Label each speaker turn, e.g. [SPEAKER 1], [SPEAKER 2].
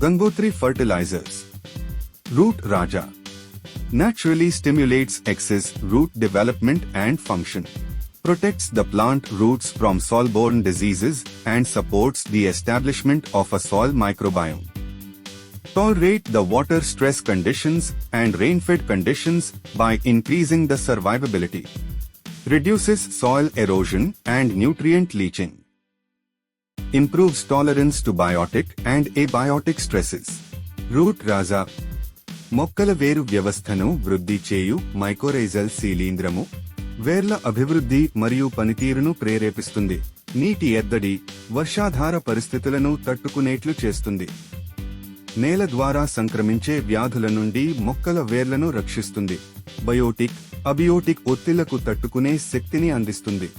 [SPEAKER 1] Gangotri Fertilizers. Root Raja naturally stimulates excess root development and function, protects the plant roots from soil-borne diseases and supports the establishment of a soil microbiome. Tolerate the water stress conditions and rain-fed conditions by increasing the survivability. Reduces soil erosion and nutrient leaching. Improves tolerance to biotic and abiotic stresses. Root Raja మొక్కల వేరు వ్యవస్థను వృద్ధి చేయు mycorrhizal శీలీంద్రము వేర్ల అభివృద్ధి మరియు పనితీరును ప్రేరేపిస్తుంది. నీటి ఎద్దడి, వర్షాధార పరిస్థితులను తట్టుకునేట్లు చేస్తుంది. నేల ద్వారా సంక్రమించే వ్యాధుల నుండి మొక్కల వేర్లను రక్షిస్తుంది. బయోటిక్, అబియోటిక్ ఒత్తిళ్లకు తట్టుకునే శక్తిని అందిస్తుంది.